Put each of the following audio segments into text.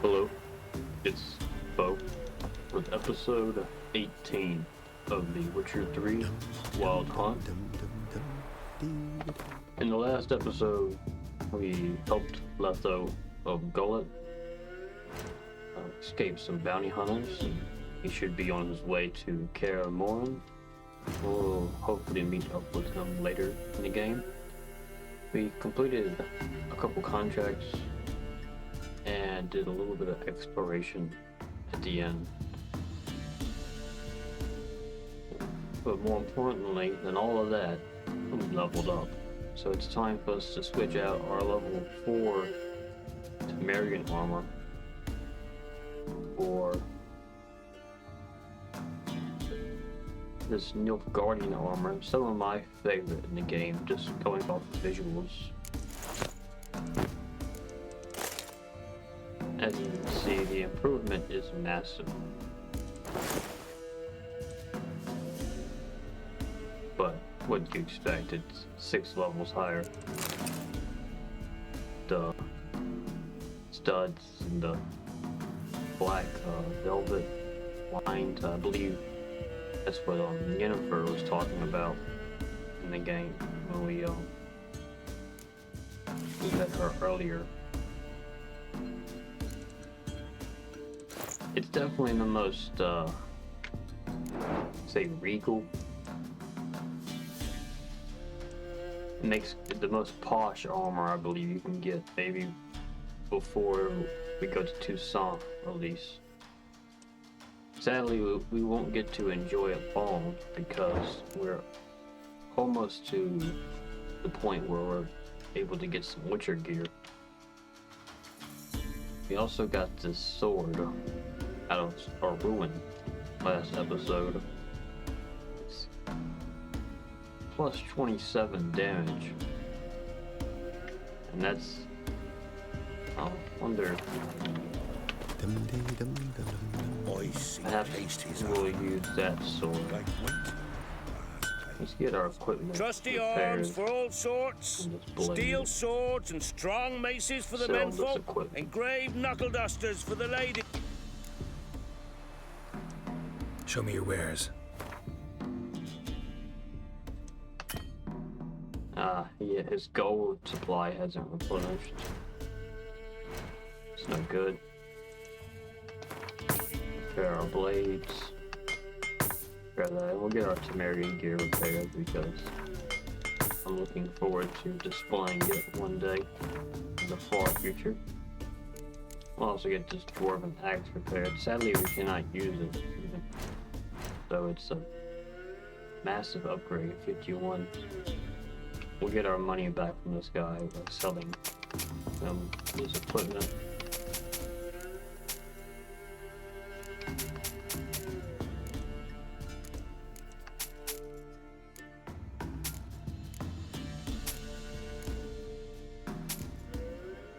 Hello, it's Beau with episode 18 of The Witcher 3 Wild Hunt. In the last episode, we helped Letho of Gullet escape some bounty hunters, and he should be on his way to Kaer Morhen. We'll hopefully meet up with him later in the game. We completed a couple contracts and did a little bit of exploration at the end. But more importantly than all of that, we leveled up. So it's time for us to switch out our level 4 Temerian armor for this Nilfgaardian armor, some of my favorite in the game, just going off the visuals. As you can see, the improvement is massive. But what do you expect? It's 6 levels higher. The studs and the black velvet lined, I believe that's what Yennefer was talking about in the game when we met her earlier. It's definitely the most, say, regal. It makes it the most posh armor I believe you can get, maybe before we go to Toussaint release. Sadly, we won't get to enjoy it all because we're almost to the point where we're able to get some Witcher gear. We also got this sword out of our ruin last episode. It's plus 27 damage, and that's, I wonder, I have to really use that sword. Let's get our equipment Trusty repaired. arms for all sorts, steel swords and strong maces for the menfolk, engraved knuckle dusters for the lady. Show me your wares. Yeah, his gold supply hasn't replenished. It's no good. Repair our blades. Repair that. We'll get our Temerian gear repaired because I'm looking forward to displaying it one day in the far future. We'll also get this dwarven axe repaired. Sadly, we cannot use it even, so it's a massive upgrade. 51. We'll get our money back from this guy by selling his equipment.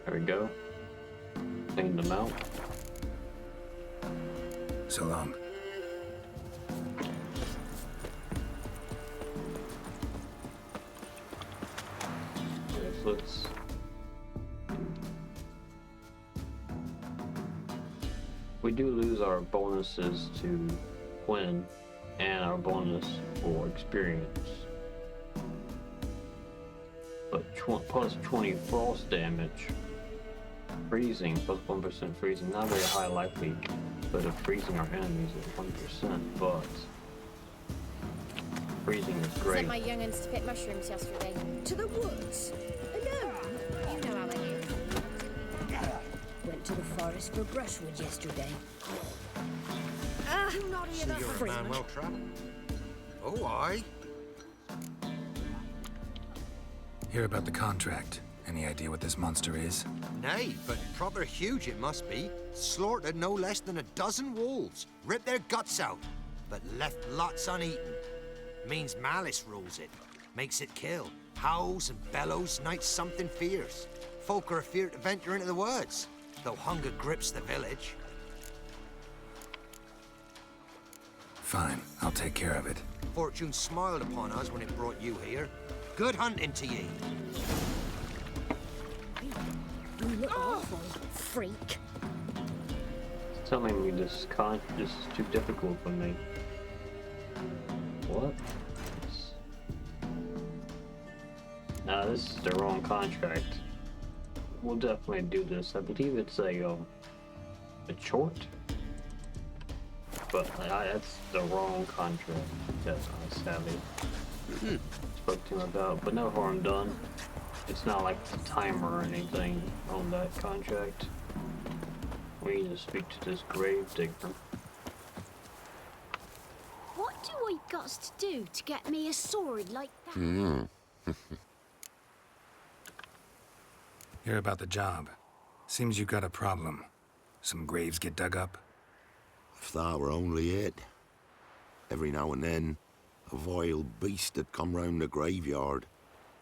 There we go. Clean them out. So long. Let's we do lose our bonuses to Quinn and our bonus for experience, but plus 20 frost damage, freezing plus 1% freezing, not very high likely, but of freezing our enemies at 1%, but freezing is great. Sent my young'uns to pick mushrooms yesterday. To the woods? Alone? You know how I do. Went to the forest for brushwood yesterday. Not So enough. you're a man well travelled. Oh, aye. Hear about the contract. Any idea what this monster is? Nay, but proper huge it must be. Slaughtered no less than 12 wolves. Ripped their guts out, but left lots uneaten. Means malice rules it. Makes it kill. Howls and bellows, nights something fierce. Folk are afeard to venture into the woods, though hunger grips the village. Fine, I'll take care of it. Fortune smiled upon us when it brought you here. Good hunting to ye. You look awful, freak. telling me this is too difficult for me. What? Nah, this is the wrong contract. We'll definitely do this. I believe it's a chort. But that's the wrong contract that Savvy spoke to him about. But no harm done. It's not like the timer or anything on that contract. We need to speak to this grave digger. What do I got to do to get me a sword like that? Hear about the job. Seems you got a problem. Some graves get dug up. If that were only it. Every now and then, a vile beast that come round the graveyard,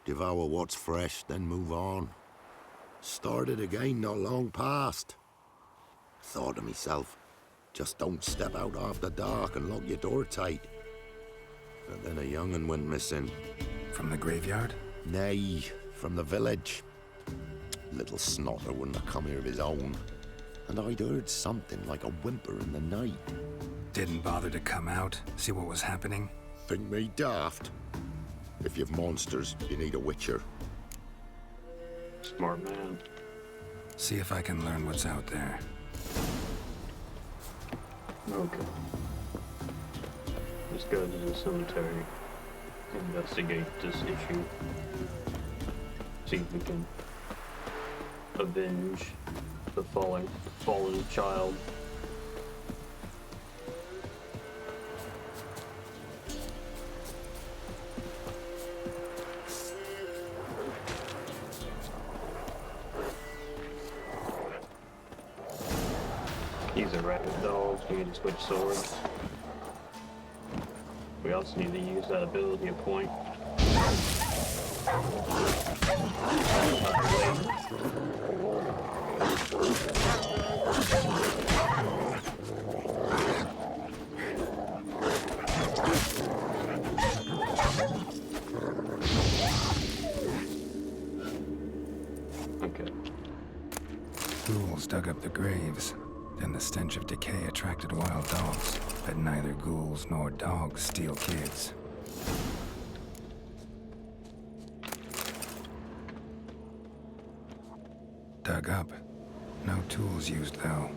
devour what's fresh, then move on. Started again not long past. Thought to myself, just don't step out after dark and lock your door tight. But then a young'un went missing. From the graveyard? Nay, from the village. Little snotter wouldn't have come here of his own. And I'd heard something like a whimper in the night. Didn't bother to come out, see what was happening? Think me daft? If you've monsters, you need a witcher. Smart man. See if I can learn what's out there. Okay. Let's go to the cemetery. Investigate this issue. See if we can avenge the fallen child. These are rapid dogs. We need to switch swords. We also need to use that ability point. Okay. Ghouls dug up the graves. Then the stench of decay attracted wild dogs. But neither ghouls nor dogs steal kids. Dug up. No tools used, though.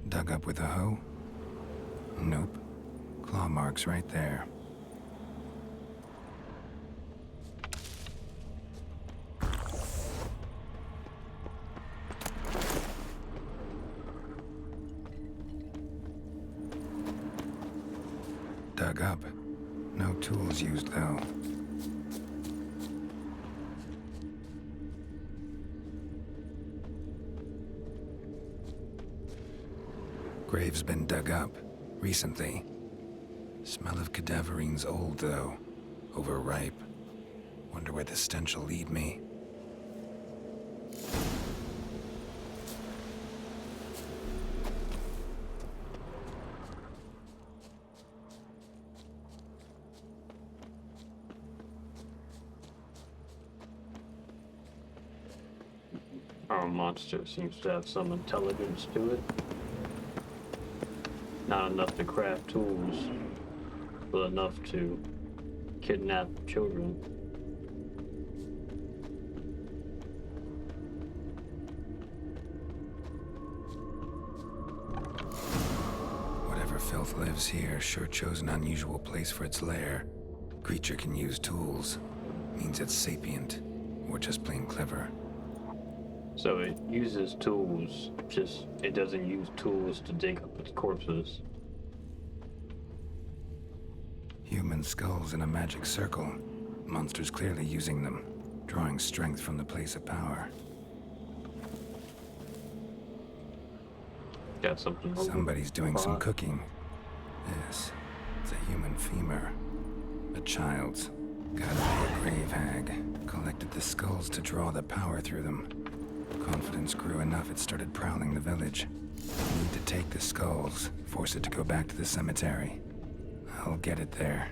Dug up with a hoe? Nope. Claw marks right there. Dug up. No tools used, though. Grave's been dug up. Recently. Smell of cadaverine's old, though. Overripe. Wonder where the stench will lead me. Our monster seems to have some intelligence to it. Not enough to craft tools, but enough to kidnap children. Whatever filth lives here sure chose an unusual place for its lair. Creature can use tools. Means it's sapient, or just plain clever. So it uses tools, just it doesn't use tools to dig up its corpses. Human skulls in a magic circle. Monsters clearly using them, drawing strength from the place of power. Got something. Somebody's doing some cooking. Yes, it's a human femur. A child's. Gotta be a grave hag. Collected the skulls to draw the power through them. Confidence grew enough it started prowling the village. Need to take the skulls, force it to go back to the cemetery. I'll get it there.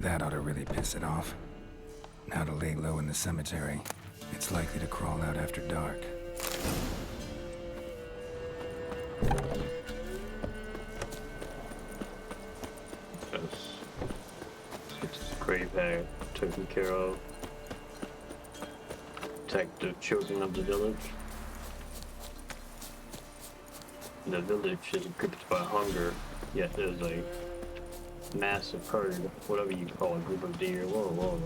That ought to really piss it off. Now to lay low in the cemetery. It's likely to crawl out after dark. Let's get this grave hag taken care of. Protect the children of the village. The village is gripped by hunger, yet there's a massive herd, whatever you call a group of deer. Whoa.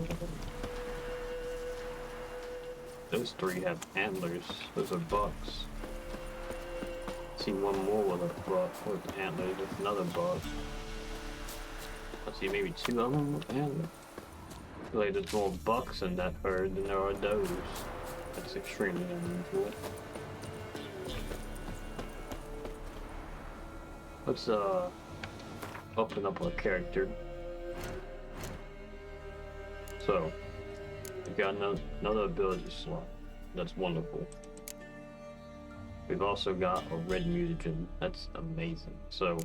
Those three have antlers. Those are bucks. See one more with a buck with antlers. There's another buck. I see maybe two of them with antlers. I feel like there's more bucks in that herd than there are does. That's extremely unusual. Let's open up our character. So, we've got another ability slot. That's wonderful. We've also got a red mutagen. That's amazing. So,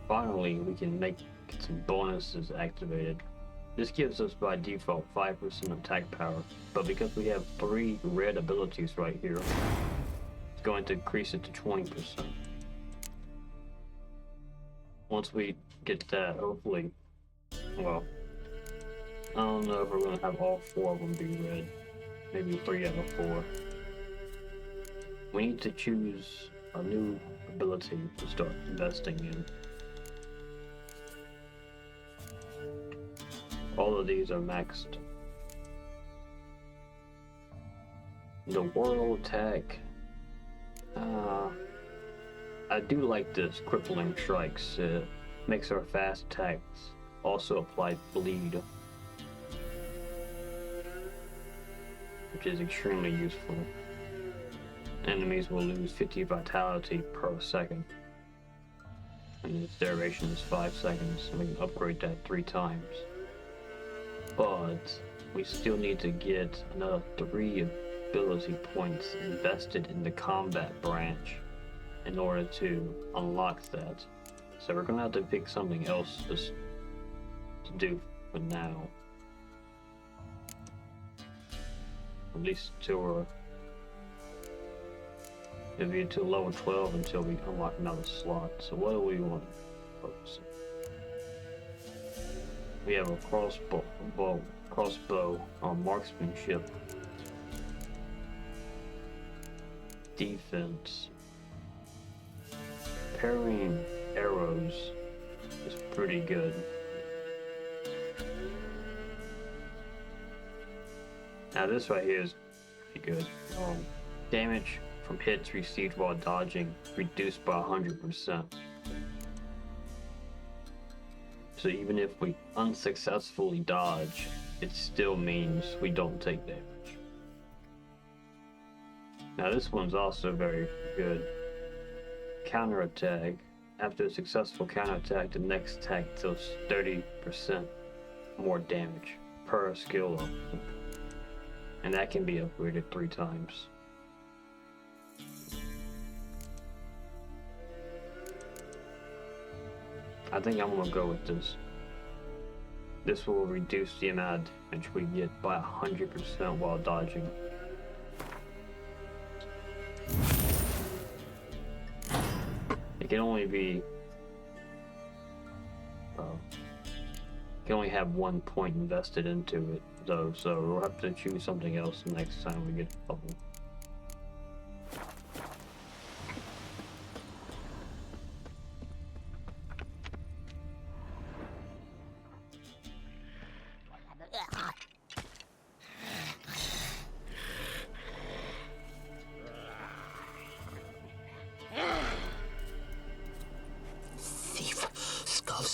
finally, we can get some bonuses activated. This gives us by default 5% attack power, but because we have 3 red abilities right here, it's going to increase it to 20%. Once we get that, hopefully, well, I don't know if we're going to have all 4 of them be red. Maybe 3 out of 4. We need to choose a new ability to start investing in. All of these are maxed. The World Attack. I do like this Crippling Strikes. It makes our fast attacks also apply bleed, which is extremely useful. Enemies will lose 50 vitality per second, and its duration is 5 seconds, and we can upgrade that 3 times. But we still need to get another 3 ability points invested in the combat branch in order to unlock that. So we're gonna have to pick something else to do for now. At least till we're it'll be to level 12 until we unlock another slot. So what do we want to focus on? We have a crossbow on marksmanship, defense. Parrying arrows is pretty good. Now this right here is pretty good. Damage from hits received while dodging reduced by 100%. So even if we unsuccessfully dodge, it still means we don't take damage. Now this one's also very good. Counterattack. After a successful counterattack, the next attack deals 30% more damage per skill level. And that can be upgraded 3 times. I think I'm gonna go with this. This will reduce the amount of damage we get by 100% while dodging. It can only be can only have 1 point invested into it though, so we'll have to choose something else next time we get a level.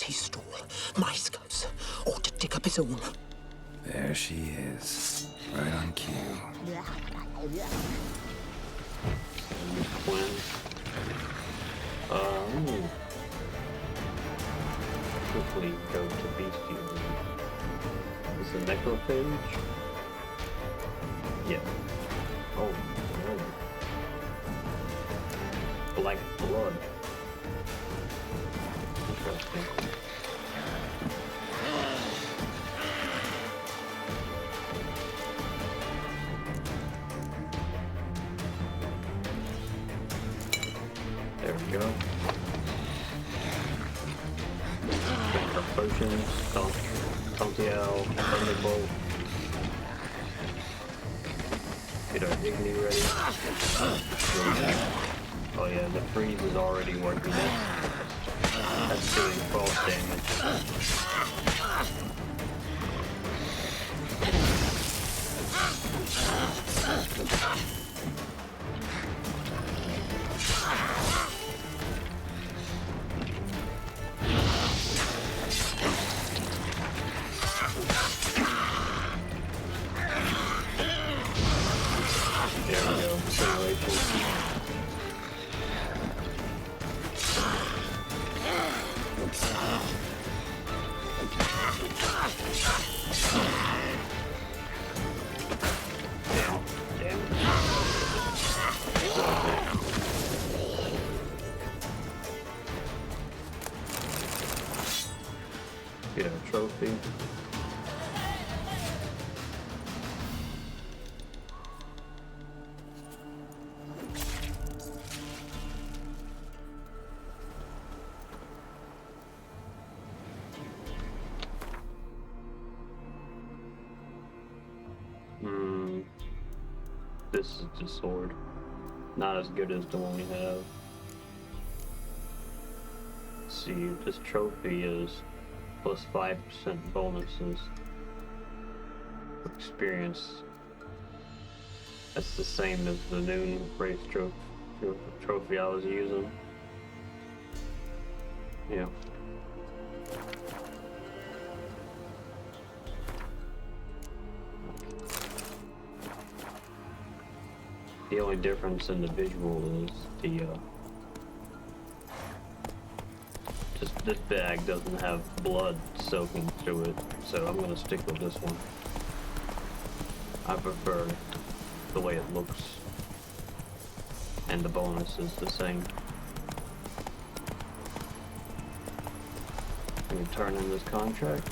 He stole my skulls. Ought to dig up his own. There she is, right on cue. Twin. Quickly go to Beastie. Is it necrophage? Yeah. Oh, no. Black blood. Interesting. potions, Tontiao, Thunderbolt. Get our Igni ready. Oh yeah, the freeze is already working. That's doing false damage. There we go, simulation. Damn. Get a trophy. This is the sword. Not as good as the one we have. Let's see, this trophy is plus 5% bonuses for experience. That's the same as the noon race trophy I was using. Yeah. The only difference in the visual is the just this bag doesn't have blood soaking through it, so I'm gonna stick with this one. I prefer the way it looks, and the bonus is the same. Can we turn in this contract?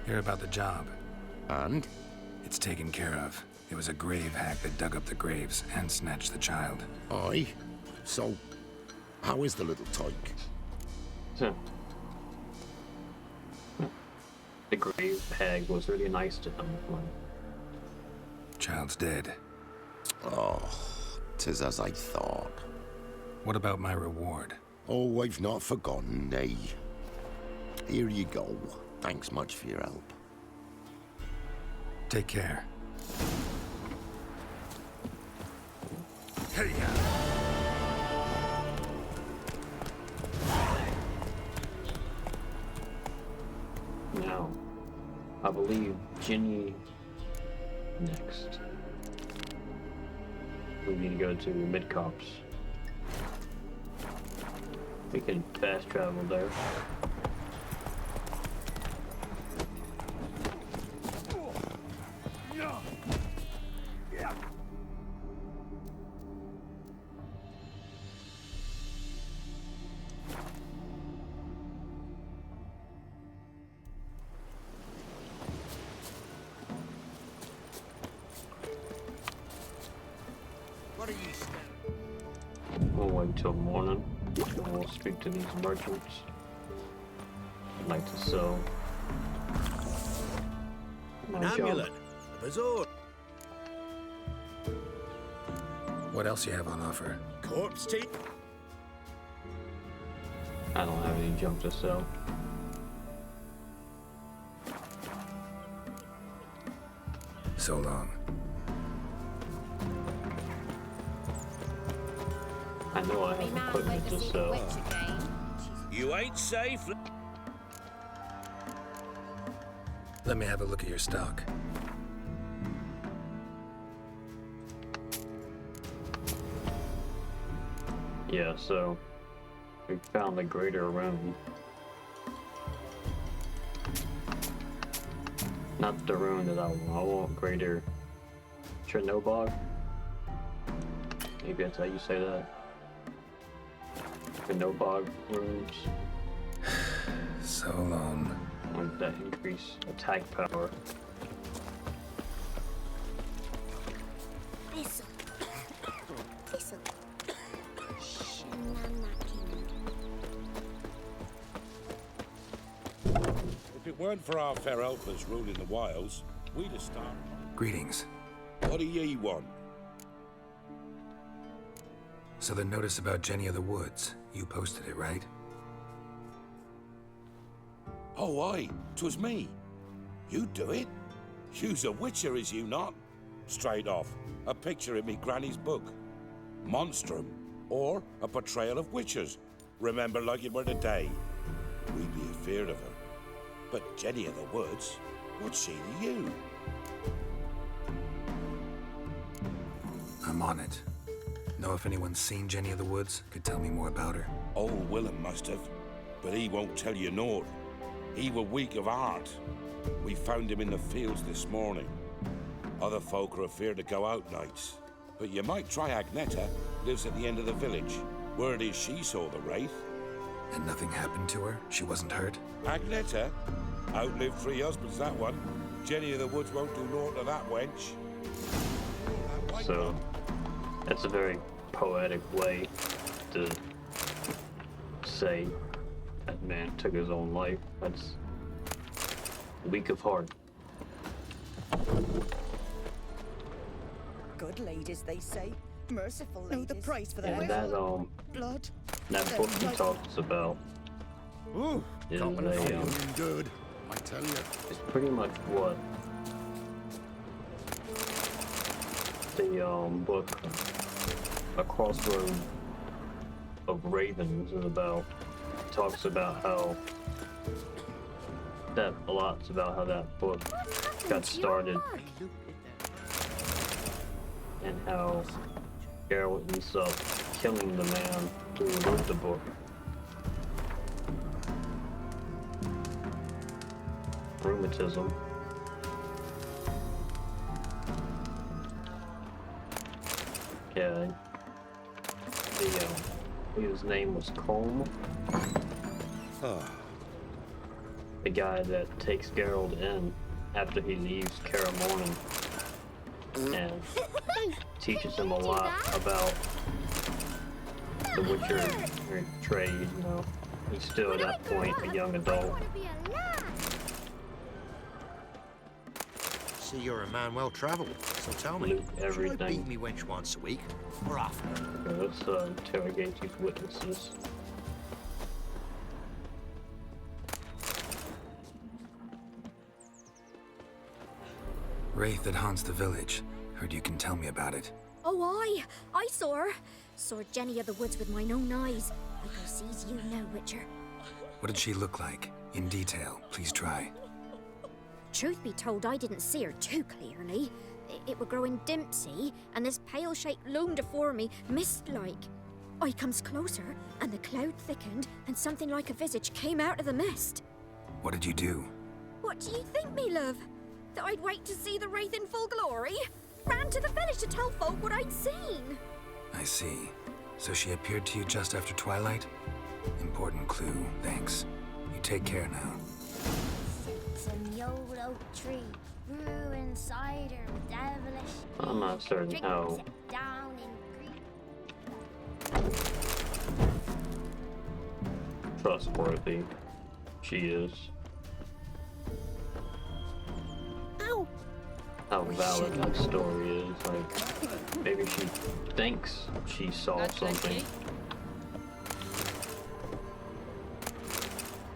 Hear about the job? And? It's taken care of. It was a grave hack that dug up the graves and snatched the child. Aye. So, how is the little tyke? The grave hag was really nice to him. Child's dead. Oh, 'tis as I thought. What about my reward? Oh, I've not forgotten, nay. Here you go. Thanks much for your help. Take care. Hey! Now, I believe Ginny next. We need to go to Mid-Cops. We can fast travel there. We'll wait till morning, and we'll speak to these merchants. I'd like to sell An my amulet. junk. A bazaar. What else you have on offer? Corpse teeth. I don't have any junk to sell. So long. I know I have equipment to sell. You ain't safe. Let me have a look at your stock. Yeah, so we found the greater room. Not the room that I want. I want greater Chernobog. Maybe that's how you say that. Chernobog rooms. So long. Like that increase attack power. This weren't for our fair helpers ruling the wilds, we'd have started. Greetings. What do ye want? So the notice about Jenny of the Woods, you posted it, right? Oh, aye, 'twas me. You do it? You's a witcher, is you not? Straight off, a picture in me granny's book. Monstrum, or a portrayal of witches. Remember like it were the day. We'd be afeard of her. But Jenny of the Woods, what's she to you? I'm on it. Know if anyone's seen Jenny of the Woods? Could tell me more about her. Old Willem must have, but he won't tell you naught. He were weak of heart. We found him in the fields this morning. Other folk are afeard to go out nights. But you might try Agneta, lives at the end of the village. Word is she saw the wraith. And nothing happened to her? She wasn't hurt? Agneta? Outlived 3 husbands, that one. Jenny of the Woods won't do naught to that wench. So, that's a very poetic way to say that man took his own life. That's weak of heart. Good ladies, they say. Merciful ladies. Know the price for And that. Blood. that book he talks about Ooh, is coming from a, you good, I tell you. it's pretty much what the book A Crossroad of Ravens is about. It talks about how that book got started and how Geralt ends up killing the man who wrote the book. Rheumatism. Yeah. His name was Colm. The guy that takes Geralt in after he leaves Kaer Morhen and teaches him a lot about the Witcher trade, you know. He's still at that point a young adult. See, you're a man well travelled, so tell me, Loot should I everything. beat me wench once a week, or often? Okay, let's interrogate these witnesses. Wraith that haunts the village. Heard you can tell me about it. Oh, I saw her. Saw Jenny of the Woods with mine own eyes. I go sees you now, Witcher. What did she look like? In detail, please try. Truth be told, I didn't see her too clearly. It were growing dim, see, and this pale shape loomed afore me, mist-like. I comes closer, and the cloud thickened, and something like a visage came out of the mist. What did you do? What do you think, me love? That I'd wait to see the wraith in full glory? Ran to the village to tell folk what I'd seen. I see. So she appeared to you just after twilight? Important clue, thanks. You take care now. Sits in the old oak tree, grew inside her with devilish. I'm not certain how Drinks it down in grief. trustworthy she is. Ow! How valid that story is. Like, maybe she thinks she saw something.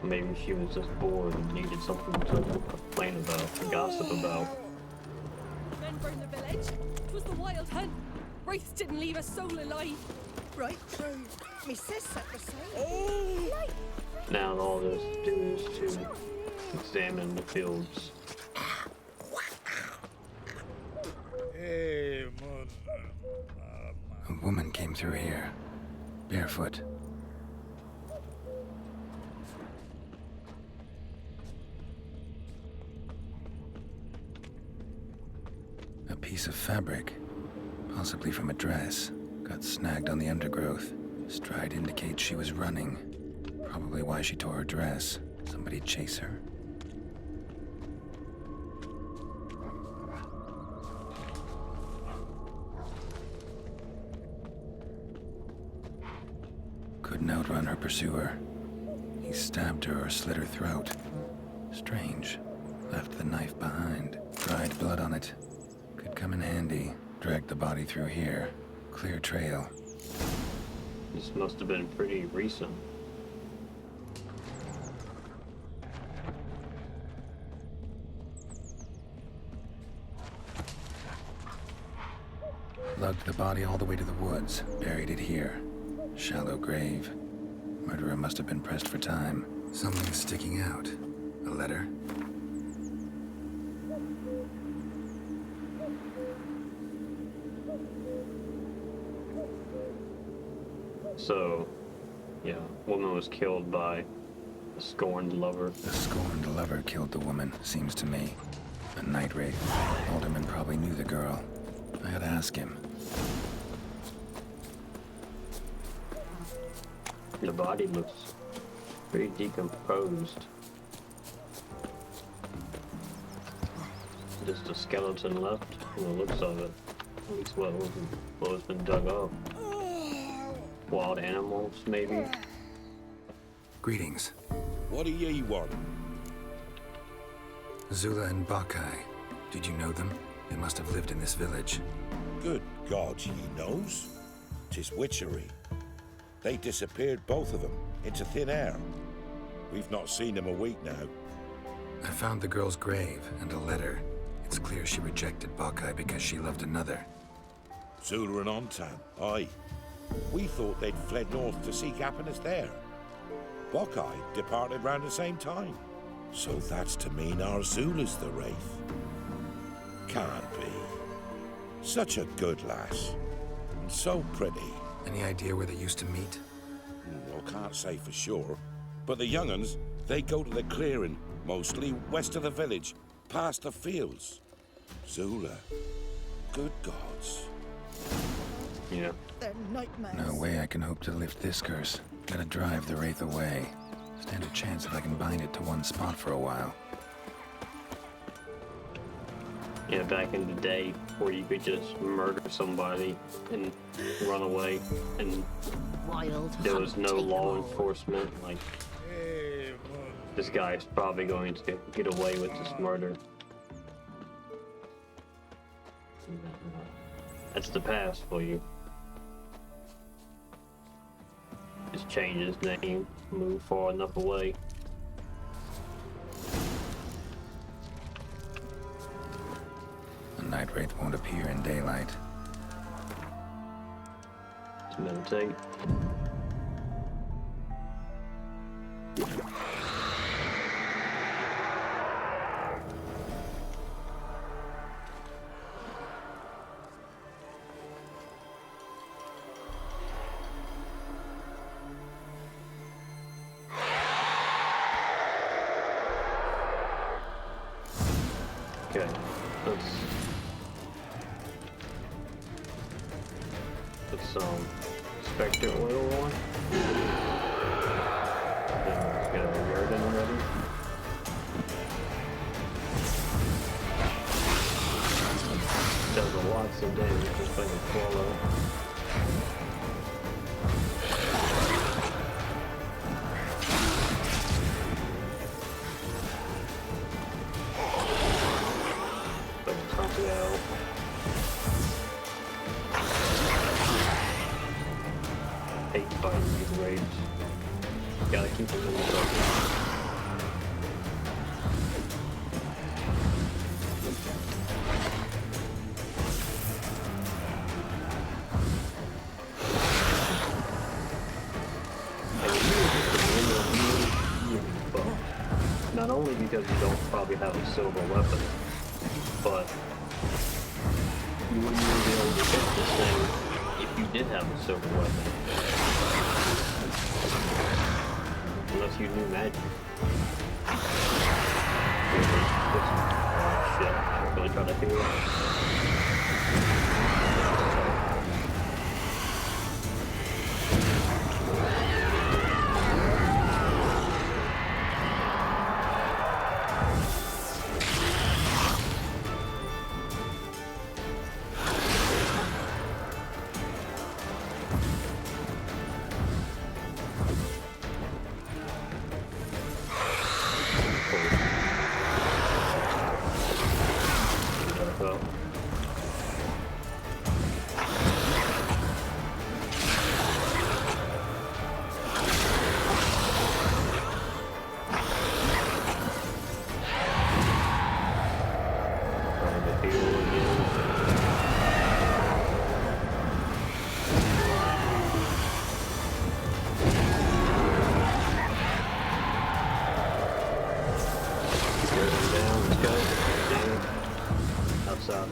Maybe she was just bored and needed something to complain about, to gossip about. Men burned the village. It was the wild hunt. Wraiths didn't leave a soul alive. Right, me sis set the same. Now all this do is to examine the fields. Hey, A woman came through here, barefoot. A piece of fabric, possibly from a dress, got snagged on the undergrowth. Stride indicates she was running. Probably why she tore her dress. Somebody chase her? Couldn't outrun her pursuer. He stabbed her or slit her throat. Strange. Left the knife behind. Dried blood on it. Could come in handy. Dragged the body through here. Clear trail. This must have been pretty recent. Lugged the body all the way to the woods. Buried it here. Shallow grave. Murderer must have been pressed for time. Something's sticking out. A letter? So, yeah, woman was killed by a scorned lover. The scorned lover killed the woman, seems to me. A night wraith. Alderman probably knew the girl. I gotta ask him. The body looks pretty decomposed. Just a skeleton left from the looks of it. At least what has been dug up. Wild animals, maybe? Greetings. What do ye want? Zula and Bakai. Did you know them? They must have lived in this village. Good God, ye knows? 'Tis witchery. They disappeared, both of them, into thin air. We've not seen them a week now. I found the girl's grave and a letter. It's clear she rejected Bakai because she loved another. Zula and Ontan, aye. We thought they'd fled north to seek happiness there. Bakai departed round the same time. So that's to mean our Zula's the wraith. Can't be. Such a good lass. And so pretty. Any idea where they used to meet? Well, can't say for sure. But the young'uns, they go to the clearing, mostly west of the village, past the fields. Zula. Good gods. Yeah. They're nightmares. No way I can hope to lift this curse. Gotta drive the wraith away. Stand a chance if I can bind it to one spot for a while. Yeah, back in the day where you could just murder somebody and run away and Wild there was no hunt, take law them all. enforcement, like this guy's probably going to get away with this murder. That's the past for you. Just change his name, move far enough away. The night wraith won't appear in daylight. To meditate. Okay, let's Spectre oil on. Let's get a word in already. Does a lot of damage just by the follow. Hate fighting these raids. Gotta keep them in the dark. Not only because you don't probably have a silver weapon, but you wouldn't even be able to get this thing if you did have a silver weapon. Unless you knew magic. Oh shit, I'm really trying to figure it out.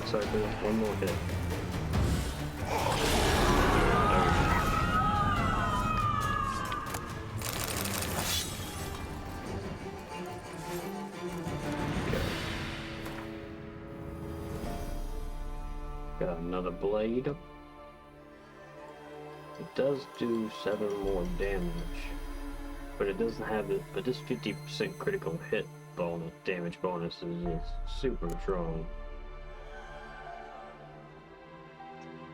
sorry for this. One more hit. Got another blade. It does do 7 more damage, but it doesn't have it. But this 50% critical hit bonus, damage bonus is super strong.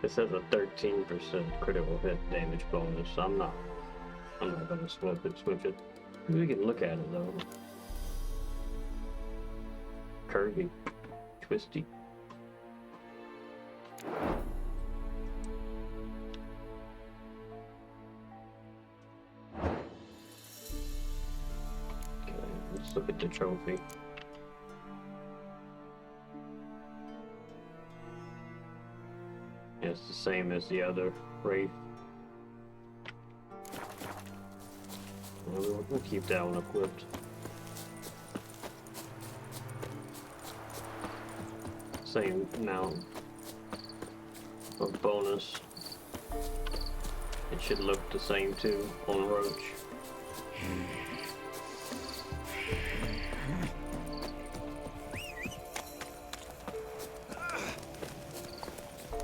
This has a 13% critical hit damage bonus. So I'm not gonna switch it. We can look at it though. Curvy, twisty. Okay, let's look at the trophy. Yeah, it's the same as the other Wraith. We'll keep that one equipped. Same amount of bonus. It should look the same too on Roach.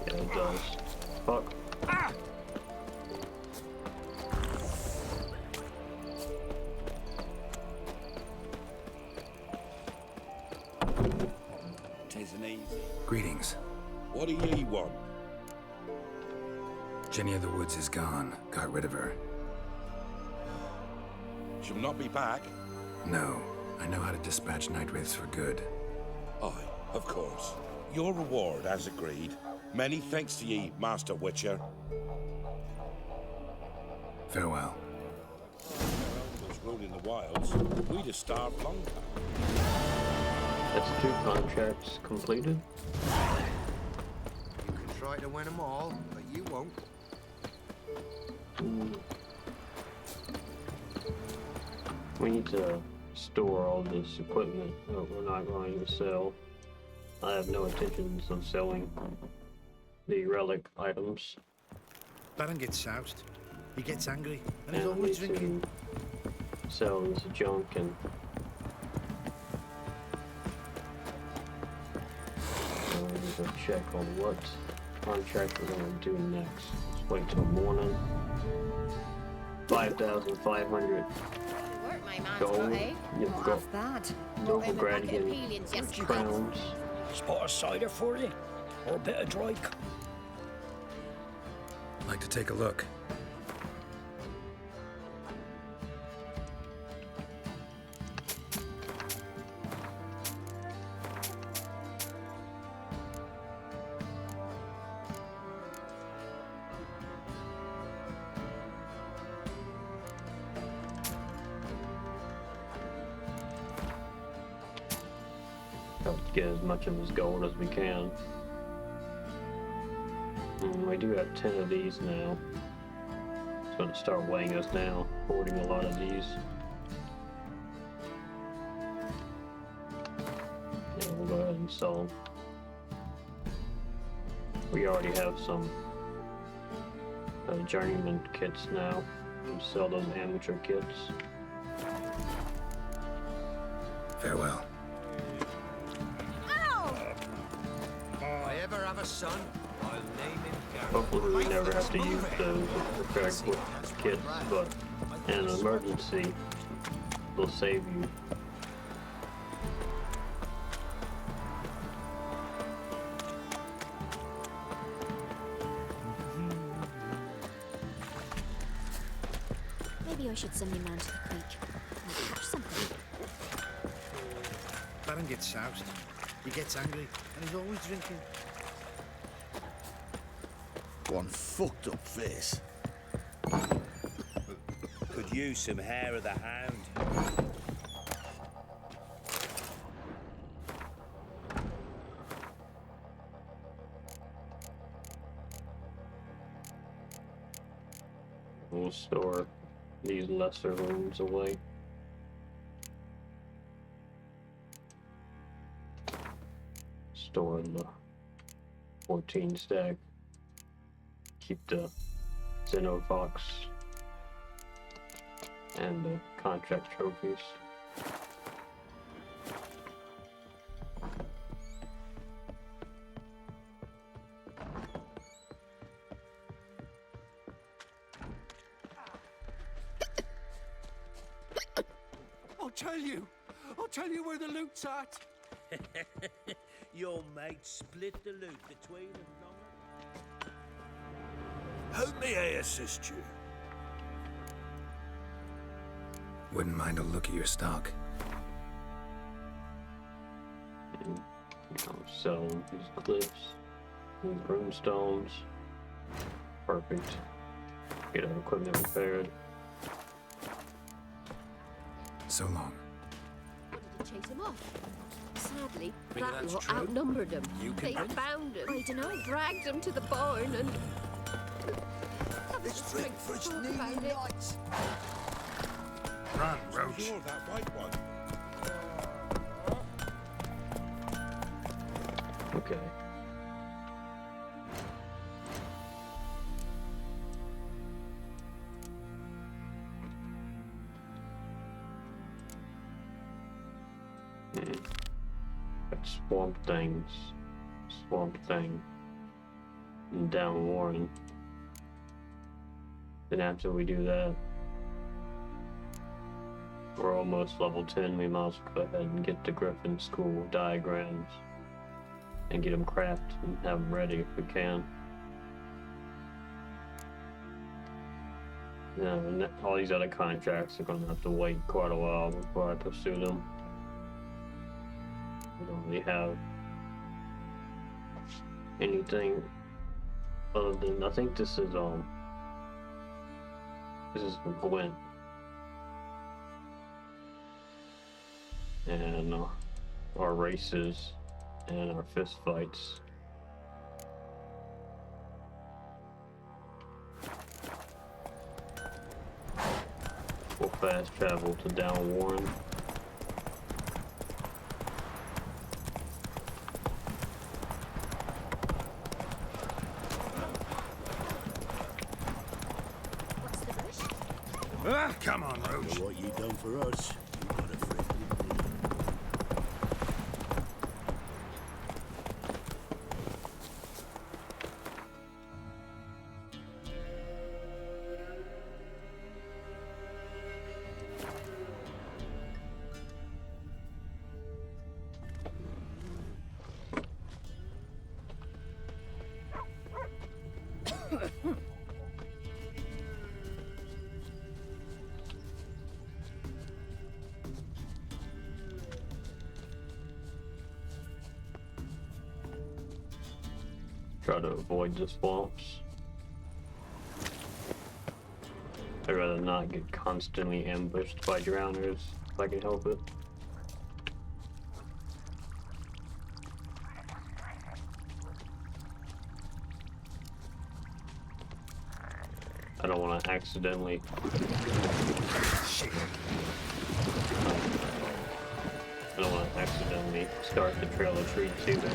Yeah, it does. Fuck. Tisn't easy. Greetings. What do ye want? Jenny of the Woods is gone. Got rid of her. She'll not be back. No. I know how to dispatch night wraiths for good. Aye, of course. Your reward, as agreed. Many thanks to ye, Master Witcher. Farewell. Was ruling the wilds, we'd have starved long time. That's 2 contracts completed. You can try to win them all, but you won't. We need to store all this equipment that we're not going to sell. I have no intentions of selling the relic items. Baron gets soused. He gets angry, and he's And I always need drinking. to sell this junk and I need to check on what contract we're going to do next. Let's wait till morning. 5,500 Work, my man, gold. eh? You've Not got half bad. Noble Got him a bucket of Gradigan peelings yesterday. crowns. Spot of cider for you? Or a bit of dry Like to take a look. Get as much of his gold as we can. We do have 10 of these now. It's going to start weighing us down, hoarding a lot of these. Yeah, we'll go ahead and sell them. We already have some journeyman kits now. We'll sell those amateur kits. Farewell. If I ever have a son, I'll name him Gareth. Hopefully we never have to use those repair kits, but in an emergency, they'll save you. Maybe I should send me man to the creek. Might catch something. Baron gets soused. He gets angry, and he's always drinking. One fucked up face. Could use some hair of the hound. We'll store these lesser wounds away. Store the 14 stack. Keep the Xenofox and the contract trophies. I'll tell you where the loot's at. Your mates split the loot between them. How may I assist you? Wouldn't mind a look at your stock. And, sell these cliffs, these broomstones. Perfect. Get our equipment repaired. So long. To chase him off. Sadly, Think that that's lot true? outnumbered him. You They convinced? found him. I dunno. Dragged him to the barn and. This drink for its nearly nights. Run, Roach. You're that white one. Okay. That Swamp Thing, and down Warren. Then after we do that, we're almost level 10. We might as well go ahead and get the Griffin School diagrams and get them crafted and have them ready if we can. Yeah, and all these other contracts are gonna have to wait quite a while before I pursue them. We don't really have anything other than, I think this is Gwent. And our races and our fist fights. We'll fast travel to down Warren. What's the rush? Ah, come on, Roach. What you done for us, you got a friend in me. Try to avoid the swamps. I'd rather not get constantly ambushed by drowners if I can help it. I don't want to accidentally. I don't want to accidentally start the trail of treats either.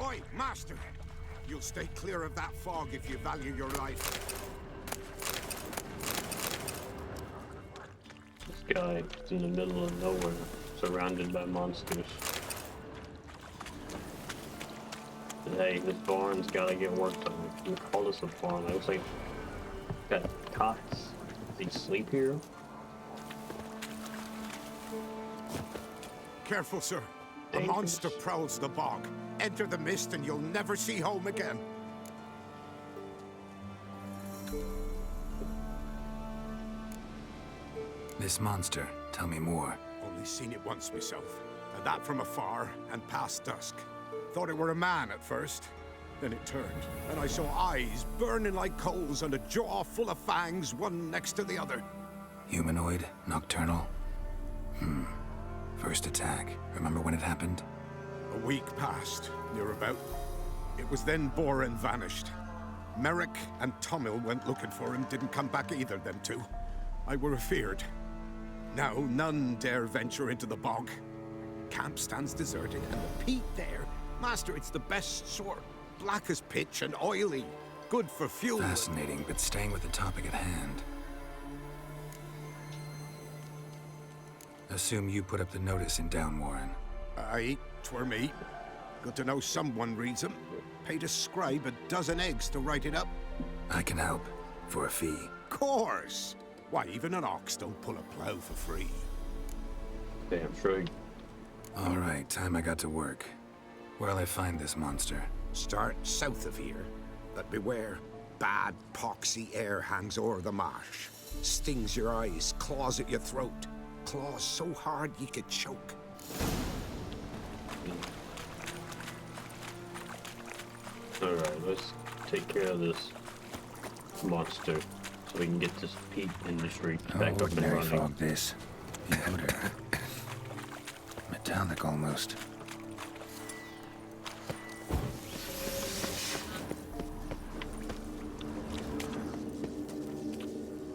Oi, Master! You'll stay clear of that fog if you value your life. This guy is in the middle of nowhere, surrounded by monsters. And hey, this barn's gotta get worked on. You call this a barn? It looks like got cots. They sleep here. Careful, sir. A Dangerous. monster prowls the bog. Enter the mist and you'll never see home again. This monster, tell me more. Only seen it once myself. That from afar and past dusk. Thought it were a man at first. Then it turned, and I saw eyes burning like coals and a jaw full of fangs, one next to the other. Humanoid? Nocturnal? First attack. Remember when it happened? A week passed, near about. It was then Boren vanished. Merrick and Tomil went looking for him, didn't come back either, them two. I were afeard. Now none dare venture into the bog. Camp stands deserted, and the peat there, master, it's the best sort. Black as pitch and oily. Good for fuel. Fascinating, but staying with the topic at hand. Assume you put up the notice in Downwarren. Aye, 'twere me. Good to know someone reads them. Paid a scribe a dozen eggs to write it up. I can help. For a fee. Course! Why, even an ox don't pull a plow for free. Damn straight. Alright, time I got to work. Where'll I find this monster? Start south of here. But beware, bad poxy air hangs o'er the marsh. Stings your eyes, claws at your throat. Claws so hard you could choke. Alright, let's take care of this monster so we can get this peat industry back up and Ordinary running. fog this. The odor. Metallic almost.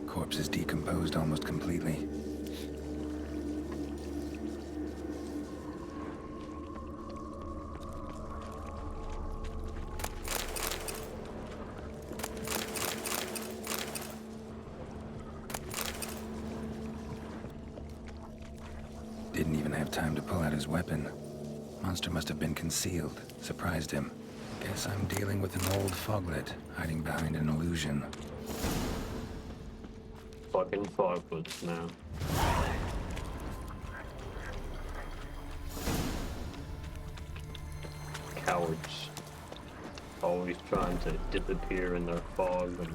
Corpse is decomposed almost completely. Didn't even have time to pull out his weapon. Monster must have been concealed. Surprised him. Guess I'm dealing with an old foglet, hiding behind an illusion. Fucking foglets now. Cowards. Always trying to disappear in their fog and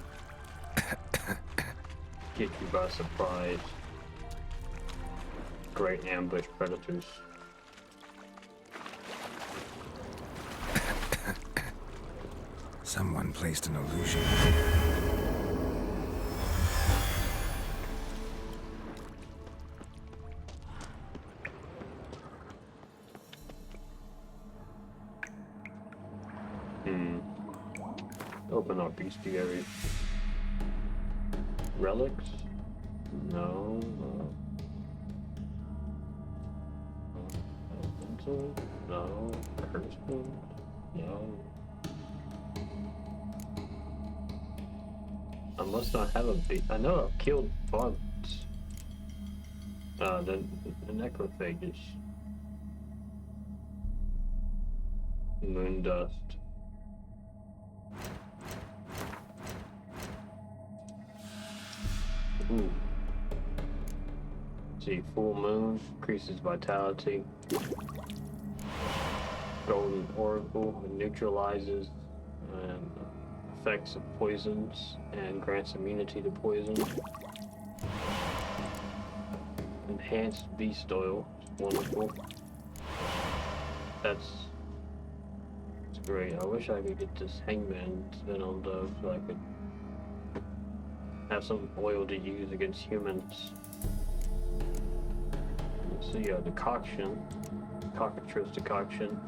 get you by surprise. Great ambush predators. Someone placed an illusion. Open our bestiary. Relics? No. No. Curse wound? No. I must not have a big. I know I've killed bugs. The necrophagus. Moon dust. Ooh. See, full moon increases vitality. Golden oracle neutralizes effects of poisons and grants immunity to poison. Enhanced beast oil, wonderful. That's great. I wish I could get this hangman's venom though, so I could have some oil to use against humans. Let's see, decoction, cockatrice decoction.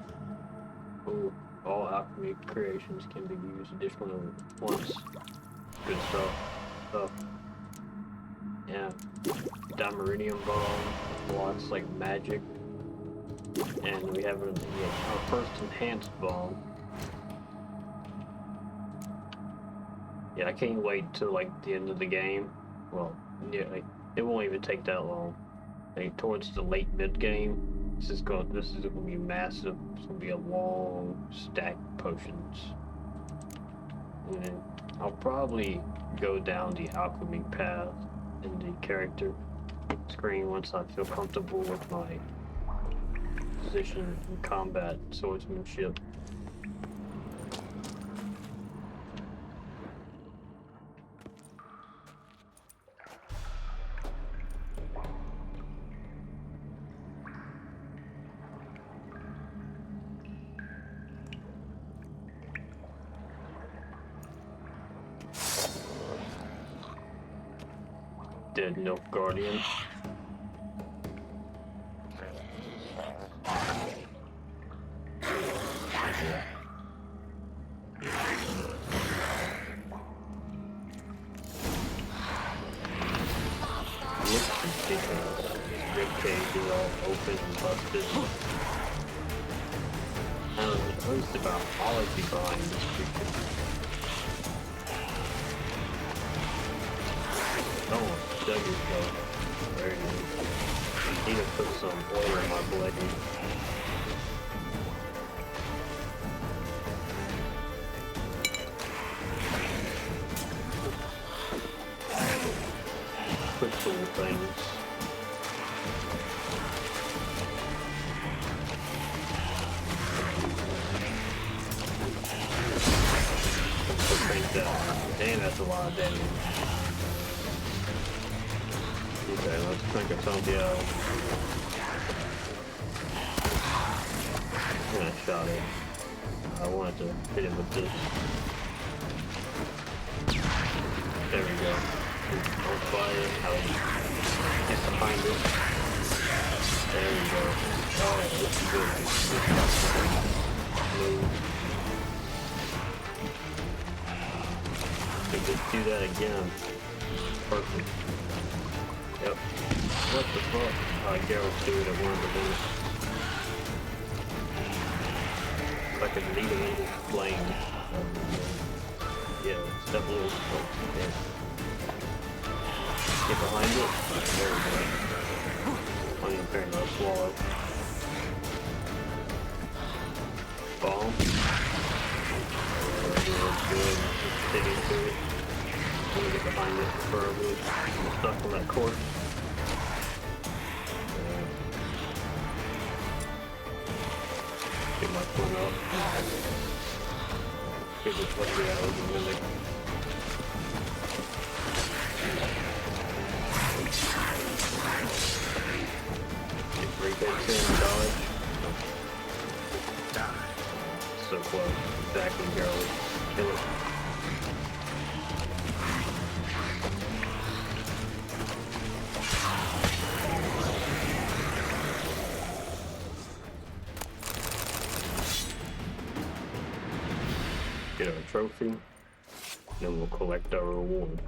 Ooh, all alchemy creations can be used additionally once. Good stuff. Yeah, Dimeridium bomb, lots like magic, and we have our first enhanced bomb. Yeah, I can't wait till like the end of the game. Well, yeah, it won't even take that long. Like towards the late mid game, this is gonna be massive. It's gonna be a long stack of potions, and then I'll probably go down the alchemy path in the character screen once I feel comfortable with my position in combat swordsmanship. Dead Nilfgaardian. Looks ridiculous. Ribcage is all open and busted. I don't know, at least about quality behind this creature. Oh, Douglas though. Very good. Need to put some oil in my blade. Quick little things. Damn, that's a lot of damage. Okay, let's think of something else. I shot it. I wanted to hit him with this. There we go. On fire. I'll get behind it. There we go. Oh, this is good. Move. Just do that again. Perfect. Yep. What the fuck? Geralt's doing it one of the things. If I could lead him into flame. Yeah, step a little close. Okay. Get behind it. Right, there we go. Plenty of pain, no swallow. Bomb. Good. Dig into it. I'm gonna get behind it preferably. I'm stuck on that corpse. Get my foot up. Get this lucky out of the mimic. Get 3 hits in, dodge. Die. So close. Exactly, Geralt. Kill it. Get our trophy, then we'll collect our reward.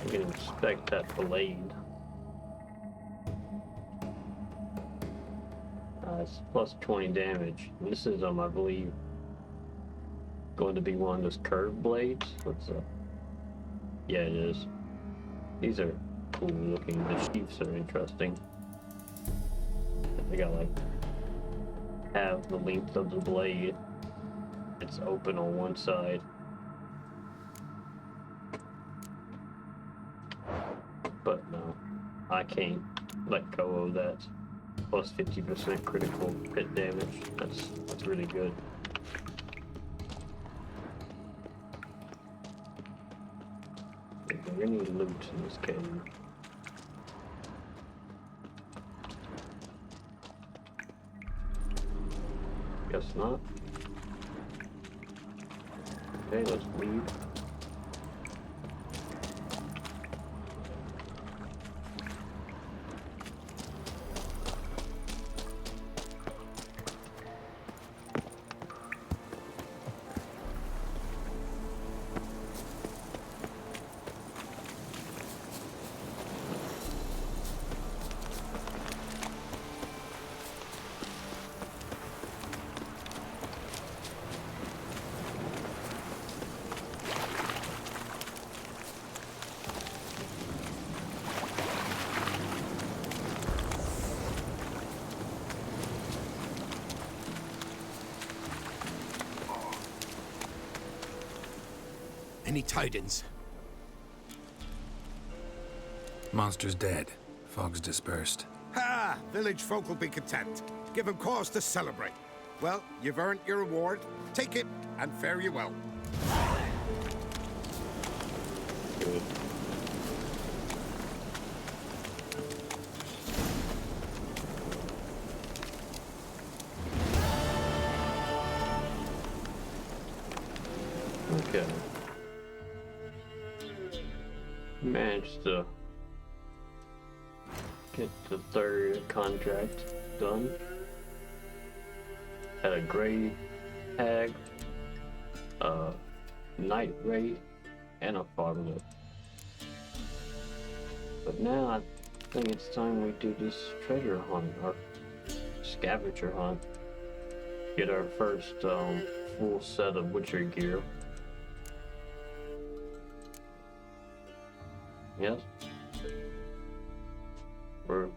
We can inspect that blade. It's plus 20 damage. And this is, I believe, going to be one of those curved blades. What's up? Yeah, it is. These are cool looking. The sheaths are interesting. They got like half the length of the blade. It's open on one side. But no, I can't let go of that. Plus 50% critical hit damage. That's really good. We're gonna need loot in this game. Guess not. Okay, let's leave. Any tidings? Monster's dead. Fog's dispersed. Ha! Village folk will be content. Give them cause to celebrate. Well, you've earned your reward. Take it, and fare you well. Good. Okay. Managed to get the third contract done. Had a grave hag, a night raid, and a foglet. But now I think it's time we do this treasure hunt, or scavenger hunt. Get our first full set of Witcher gear. Yes. We're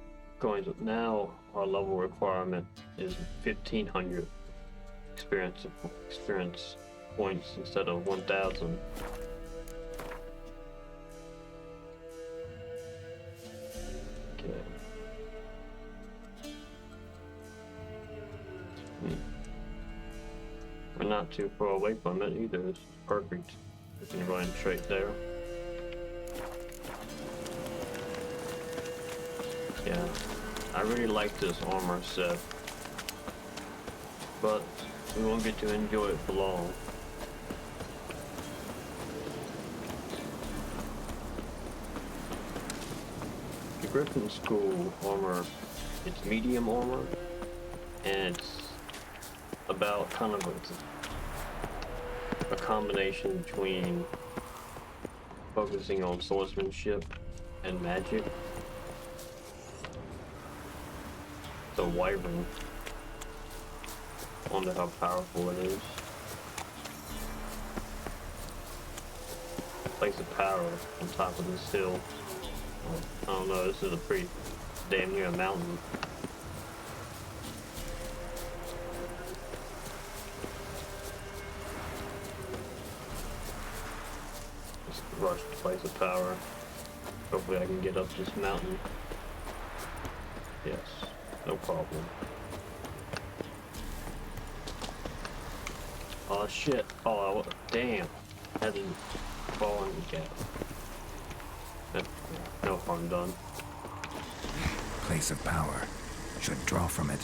going to now. Our level requirement is 1,500 experience points instead of 1,000. Okay. We're not too far away from it either. It's perfect. We can run straight there. Yeah, I really like this armor set, but we won't get to enjoy it for long. The Griffin School armor, it's medium armor, and it's about kind of a combination between focusing on swordsmanship and magic. The wyvern. Wonder how powerful it is. Place of power on top of this hill. I don't know, this is a pretty damn near a mountain. Just rush to place of power. Hopefully I can get up this mountain. Yes. No problem. Oh shit. Oh, damn. I didn't fall in the gap. No harm done. Place of power. Should draw from it.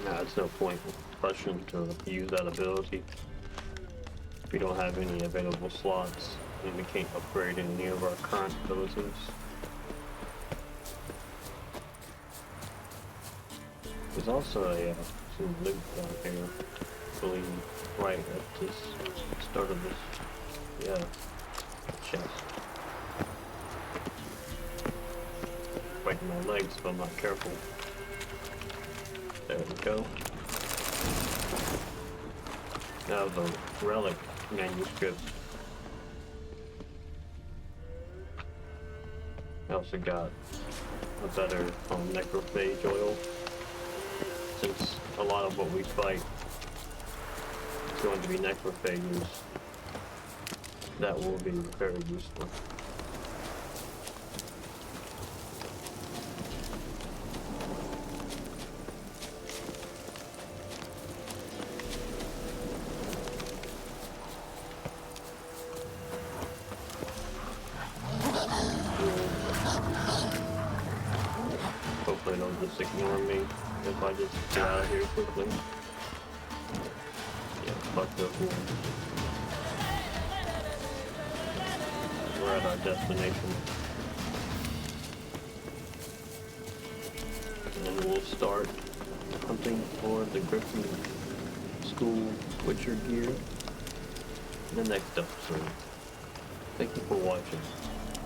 Nah, it's no point rushing to use that ability. We don't have any available slots, and we can't upgrade any of our current abilities. There's also some loot down here, I believe, right at this start of this, chest. Breaking my legs if I'm not careful. There we go. Now the relic manuscript. I also got a better necrophage oil, since a lot of what we fight is going to be necrophages. That will be very useful. Hopefully they'll just ignore me if I just get out of here quickly. Yeah, fuck those ones. We're at our destination. And then we'll start hunting for the Griffin School Witcher gear in the next episode. Thank you for watching.